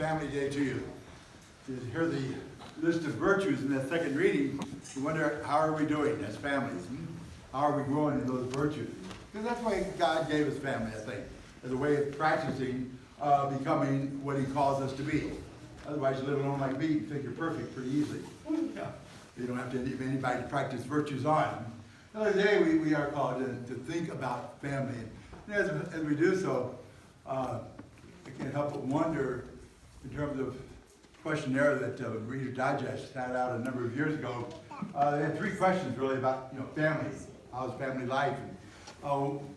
Family Day to you. To hear the list of virtues in that second reading, you wonder, how are we doing as families? How are we growing in those virtues? Because that's why God gave us family, I think, as a way of practicing becoming what He calls us to be. Otherwise, you live alone like me, you think you're perfect pretty easily. Yeah. You don't have to have anybody to practice virtues on. Today, we are called to think about family. And as we do so, I can't help but wonder, in terms of questionnaire that Reader's Digest had out a number of years ago. They had three questions really about family. How's family life? And,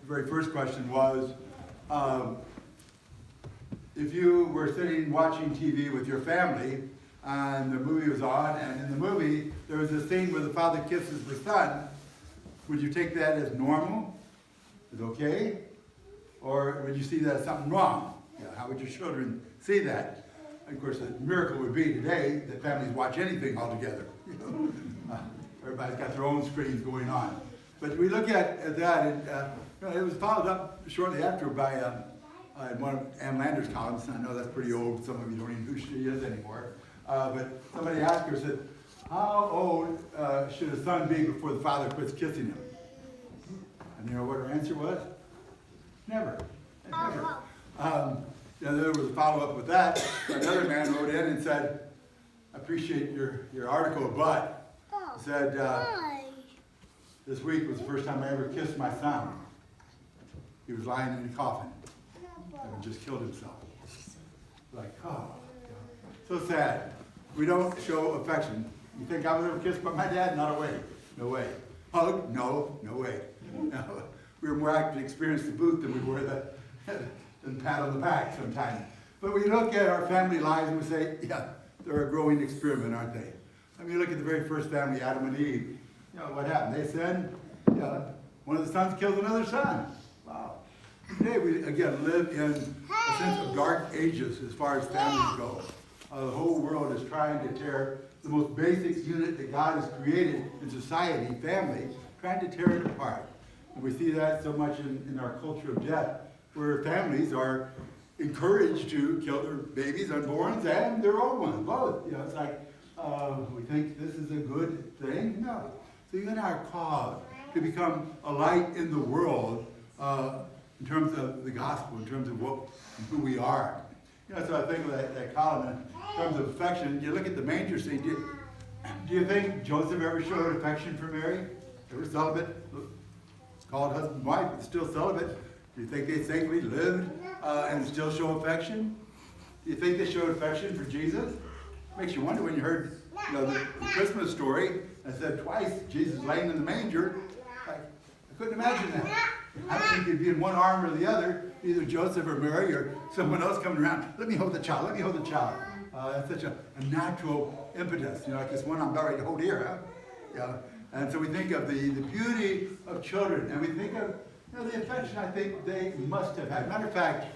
the very first question was, if you were sitting watching TV with your family and the movie was on, and in the movie there was a scene where the father kisses the son, would you take that as normal? Is okay? Or would you see that as something wrong? How would your children see that? Of course, the miracle would be today that families watch anything altogether. Everybody's got their own screens going on. But we look at that, and it was followed up shortly after by in one of Ann Lander's columns. I know that's pretty old. Some of you don't even know who she is anymore. But somebody asked her, said, how old should a son be before the father quits kissing him? And you know what her answer was? Never. Never. There was a follow-up with that. Another man wrote in and said, I appreciate your article, but said, this week was the first time I ever kissed my son. He was lying in a coffin, having just killed himself. Like, oh, so sad. We don't show affection. You think I was ever kissed by my dad? Not a way. No way. Hug? No way. No. We were more apt to experience the boot than we were the pat on the back sometimes. But we look at our family lives and we say, yeah, they're a growing experiment, aren't they? I mean, you look at the very first family, Adam and Eve. What happened? They sinned. One of the sons killed another son. Wow. Today we, again, live in a sense of dark ages as far as families go. The whole world is trying to tear the most basic unit that God has created in society, family, trying to tear it apart. And we see that so much in our culture of death, where families are encouraged to kill their babies, unborns, and their old ones, both. It's like, we think this is a good thing. No. So you and I are called to become a light in the world in terms of the gospel, in terms of who we are. So I think of that column in terms of affection. You look at the manger scene. Do you think Joseph ever showed affection for Mary? They were celibate. Called husband and wife, but still celibate. Do you think they safely lived and still show affection? Do you think they showed affection for Jesus? Makes you wonder when you heard the Christmas story and said twice Jesus laying in the manger. Like, I couldn't imagine that. I think he'd be in one arm or the other, either Joseph or Mary or someone else coming around. Let me hold the child. Let me hold the child. That's such a natural impetus. Like this one I'm about ready to hold here. And so we think of the beauty of children, and we think of the affection I think they must have had. Matter of fact,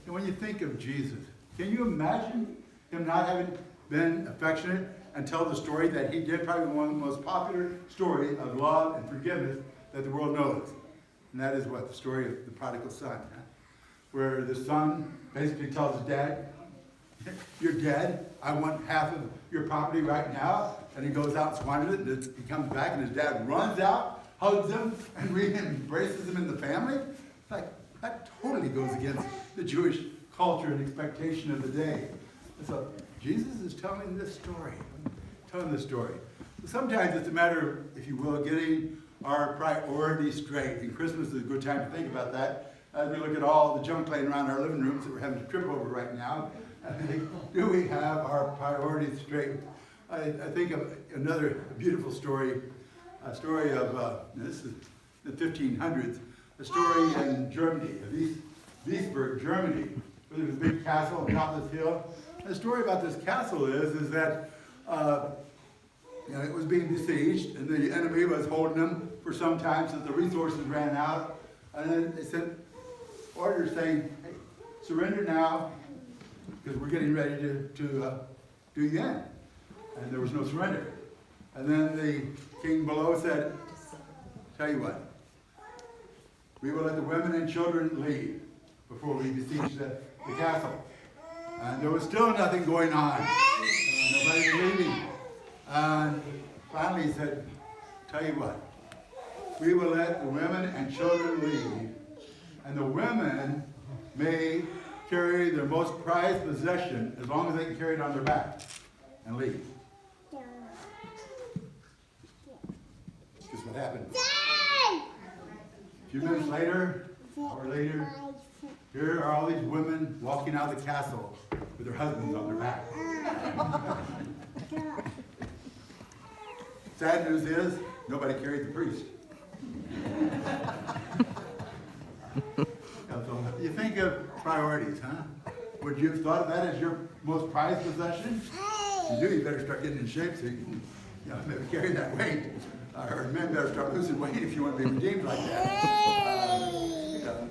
when you think of Jesus, can you imagine him not having been affectionate and tell the story that he did? Probably one of the most popular story of love and forgiveness that the world knows. And that is what? The story of the prodigal son. Where the son basically tells his dad, you're dead. I want half of your property right now. And he goes out and squanders it. And he comes back and his dad runs out, hugs him, and embraces him in the family. It's like, that totally goes against the Jewish culture and expectation of the day. And so Jesus is telling this story. Sometimes it's a matter of, if you will, getting our priorities straight. And Christmas is a good time to think about that. As we look at all the junk laying around our living rooms that we're having to trip over right now, I think, do we have our priorities straight? I think of another beautiful story, a story of, this is the 1500s, a story in Germany, of Wiesbaden, Germany, where there's a big castle on top of this hill. The story about this castle is that it was being besieged, and the enemy was holding them for some time so the resources ran out. And then they sent orders saying, hey, surrender now, because we're getting ready to do the end. And there was no surrender. And then the king below said, tell you what, we will let the women and children leave before we besiege the castle. And there was still nothing going on. Nobody was leaving. And finally he said, tell you what, we will let the women and children leave, and the women may carry their most prized possession as long as they can carry it on their back and leave. Guess what happened? A few minutes later, an hour later, here are all these women walking out of the castle with their husbands on their back. Sad news is, nobody carried the priest. So you think of priorities, huh? Would you have thought of that as your most prized possession? If you do, you better start getting in shape so you can, maybe carry that weight. Or men better start losing weight if you want to be redeemed like that.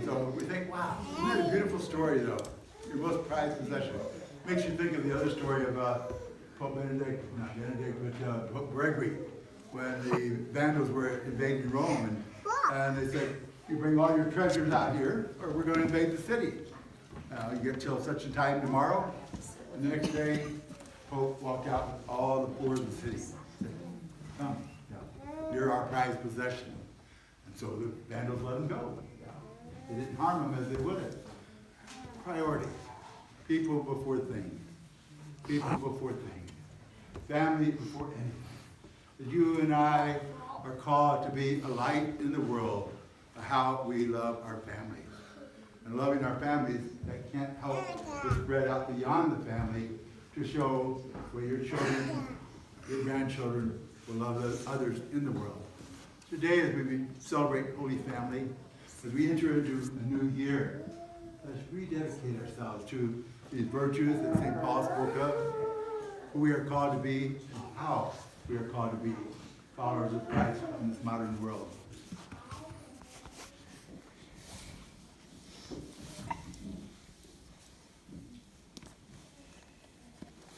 So we think, wow, isn't that a beautiful story, though? Your most prized possession. Makes you think of the other story of Pope Benedict, not Benedict, but Pope Gregory, when the Vandals were invading Rome, and they said, you bring all your treasures out here, or we're going to invade the city. You get till such a time tomorrow, and the next day, Pope walked out with all the poor of the city. Said, come, you're our prized possession. And so the Vandals let him go. They didn't harm him as they would have. Priorities. People before things. People before things. Family before anything. That you and I are called to be a light in the world of how we love our families. And loving our families, that can't help to spread out beyond the family to show where your children, your grandchildren will love the others in the world. Today, as we celebrate Holy Family, as we enter into a new year, let's rededicate ourselves to these virtues that St. Paul spoke of, who we are called to be, and how we are called to be followers of Christ in this modern world.